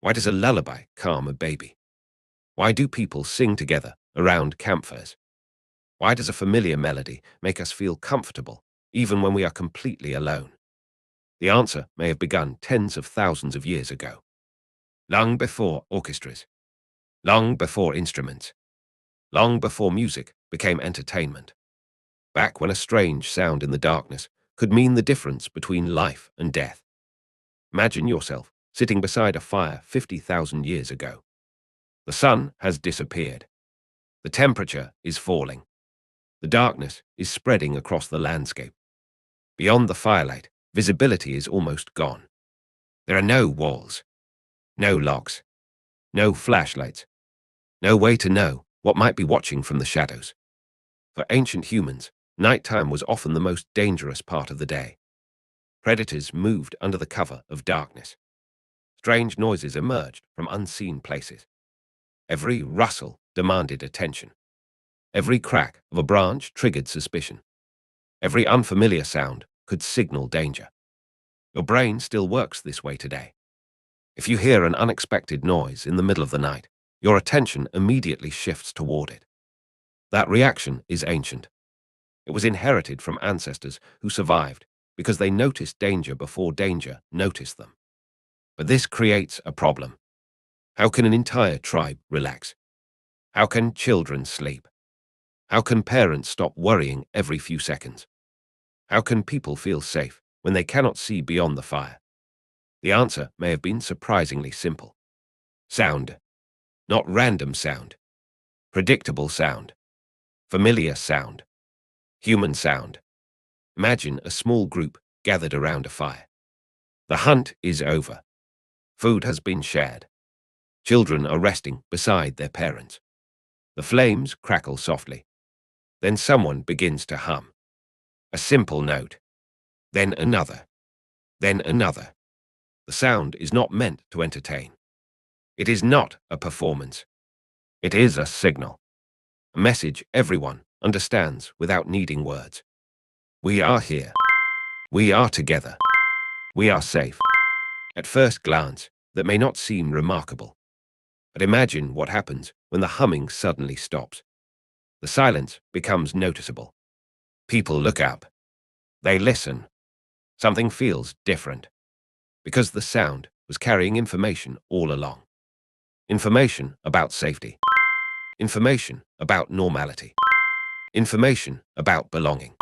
Why does a lullaby calm a baby? Why do people sing together around campfires? Why does a familiar melody make us feel comfortable, even when we are completely alone? The answer may have begun tens of thousands of years ago, long before orchestras, long before instruments, long before music became entertainment. Back when a strange sound in the darkness could mean the difference between life and death. Imagine yourself sitting beside a fire 50,000 years ago. The sun has disappeared. The temperature is falling. The darkness is spreading across the landscape. Beyond the firelight, visibility is almost gone. There are no walls, no locks, no flashlights, no way to know what might be watching from the shadows. For ancient humans, nighttime was often the most dangerous part of the day. Predators moved under the cover of darkness. Strange noises emerged from unseen places. Every rustle demanded attention. Every crack of a branch triggered suspicion. Every unfamiliar sound could signal danger. Your brain still works this way today. If you hear an unexpected noise in the middle of the night, your attention immediately shifts toward it. That reaction is ancient. It was inherited from ancestors who survived because they noticed danger before danger noticed them. But this creates a problem. How can an entire tribe relax? How can children sleep? How can parents stop worrying every few seconds? How can people feel safe when they cannot see beyond the fire? The answer may have been surprisingly simple. Sound. Not random sound. Predictable sound. Familiar sound. Human sound. Imagine a small group gathered around a fire. The hunt is over. Food has been shared. Children are resting beside their parents. The flames crackle softly. Then someone begins to hum. A simple note. Then another. Then another. The sound is not meant to entertain. It is not a performance. It is a signal. A message everyone understands without needing words. We are here. We are together. We are safe. At first glance, that may not seem remarkable. But imagine what happens when the humming suddenly stops. The silence becomes noticeable. People look up. They listen. Something feels different. Because the sound was carrying information all along. Information about safety. Information about normality. Information about belonging.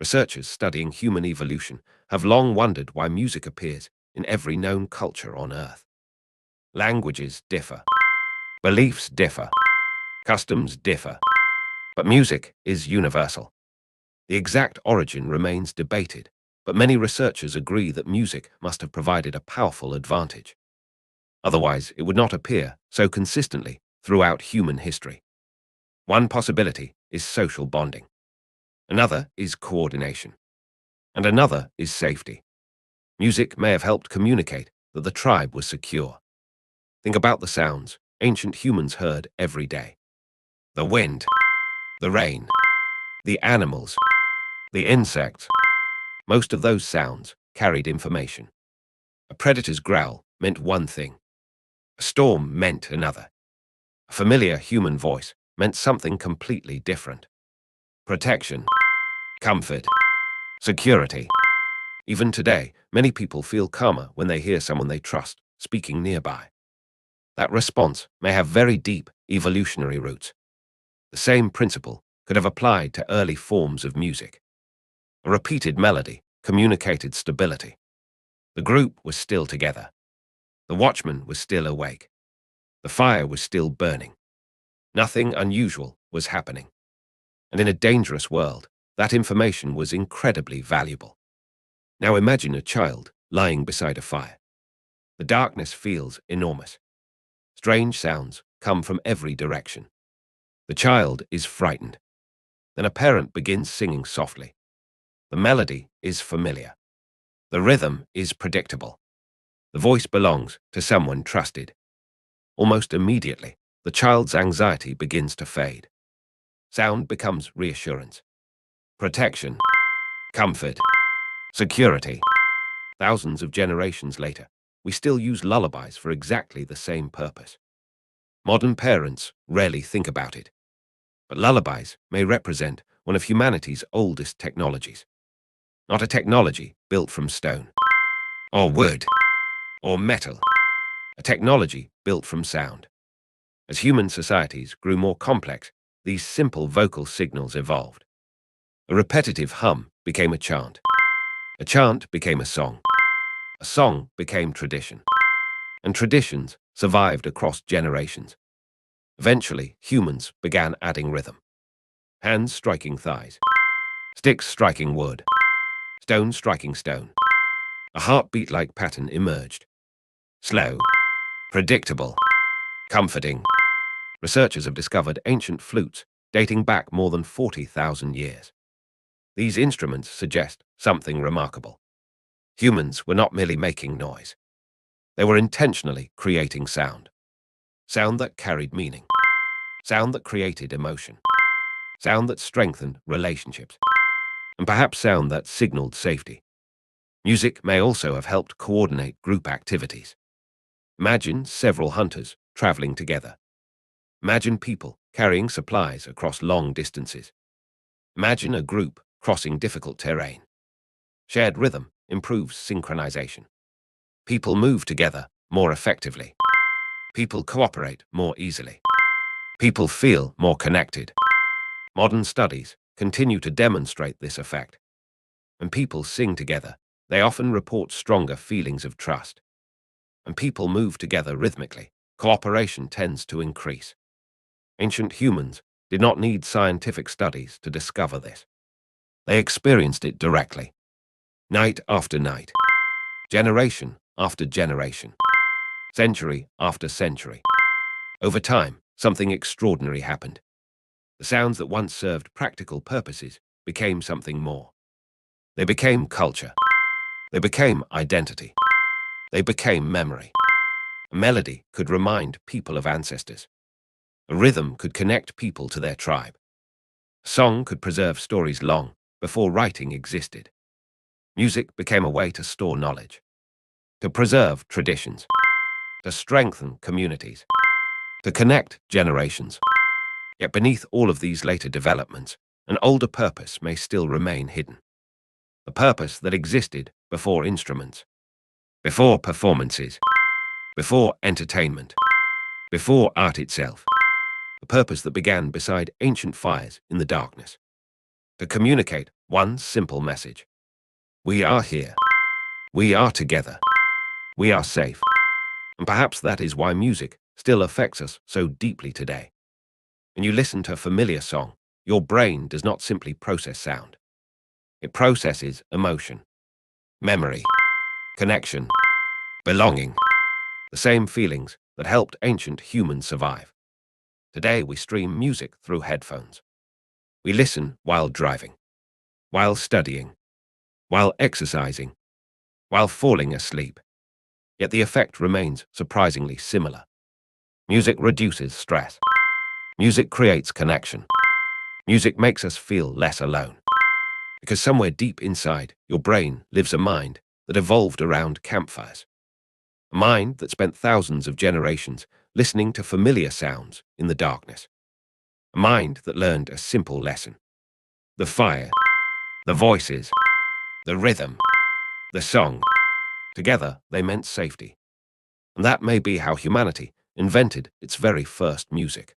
Researchers studying human evolution have long wondered why music appears in every known culture on Earth. Languages differ. Beliefs differ. Customs differ. But music is universal. The exact origin remains debated, but many researchers agree that music must have provided a powerful advantage. Otherwise, it would not appear so consistently throughout human history. One possibility is social bonding. Another is coordination. And another is safety. Music may have helped communicate that the tribe was secure. Think about the sounds ancient humans heard every day. The wind, the rain, the animals, the insects. Most of those sounds carried information. A predator's growl meant one thing. A storm meant another. A familiar human voice meant something completely different. Protection, comfort, security. Even today, many people feel calmer when they hear someone they trust speaking nearby. That response may have very deep evolutionary roots. The same principle could have applied to early forms of music. A repeated melody communicated stability. The group was still together. The watchman was still awake. The fire was still burning. Nothing unusual was happening. And in a dangerous world, that information was incredibly valuable. Now imagine a child lying beside a fire. The darkness feels enormous. Strange sounds come from every direction. The child is frightened. Then a parent begins singing softly. The melody is familiar. The rhythm is predictable. The voice belongs to someone trusted. Almost immediately, the child's anxiety begins to fade. Sound becomes reassurance, protection, comfort, security. Thousands of generations later, we still use lullabies for exactly the same purpose. Modern parents rarely think about it, but lullabies may represent one of humanity's oldest technologies. Not a technology built from stone, or wood, or metal. A technology built from sound. As human societies grew more complex, these simple vocal signals evolved. A repetitive hum became a chant. A chant became a song. A song became tradition. And traditions survived across generations. Eventually, humans began adding rhythm. Hands striking thighs. Sticks striking wood. Stone striking stone. A heartbeat-like pattern emerged. Slow, predictable, comforting. Researchers have discovered ancient flutes dating back more than 40,000 years. These instruments suggest something remarkable. Humans were not merely making noise. They were intentionally creating sound. Sound that carried meaning. Sound that created emotion. Sound that strengthened relationships. And perhaps sound that signaled safety. Music may also have helped coordinate group activities. Imagine several hunters traveling together. Imagine people carrying supplies across long distances. Imagine a group crossing difficult terrain. Shared rhythm improves synchronization. People move together more effectively. People cooperate more easily. People feel more connected. Modern studies continue to demonstrate this effect. When people sing together, they often report stronger feelings of trust. When people move together rhythmically, cooperation tends to increase. Ancient humans did not need scientific studies to discover this. They experienced it directly, night after night, generation after generation, century after century. Over time, something extraordinary happened. The sounds that once served practical purposes became something more. They became culture. They became identity. They became memory. A melody could remind people of ancestors. A rhythm could connect people to their tribe. A song could preserve stories long before writing existed. Music became a way to store knowledge, to preserve traditions, to strengthen communities, to connect generations. Yet beneath all of these later developments, an older purpose may still remain hidden. A purpose that existed before instruments, before performances, before entertainment, before art itself. A purpose that began beside ancient fires in the darkness, to communicate one simple message. We are here. We are together. We are safe. And perhaps that is why music still affects us so deeply today. When you listen to a familiar song, your brain does not simply process sound. It processes emotion, memory, connection, belonging, the same feelings that helped ancient humans survive. Today we stream music through headphones. We listen while driving, while studying, while exercising, while falling asleep. Yet the effect remains surprisingly similar. Music reduces stress. Music creates connection. Music makes us feel less alone. Because somewhere deep inside your brain lives a mind that evolved around campfires. A mind that spent thousands of generations listening to familiar sounds in the darkness. A mind that learned a simple lesson. The fire, the voices, the rhythm, the song. Together, they meant safety. And that may be how humanity invented its very first music.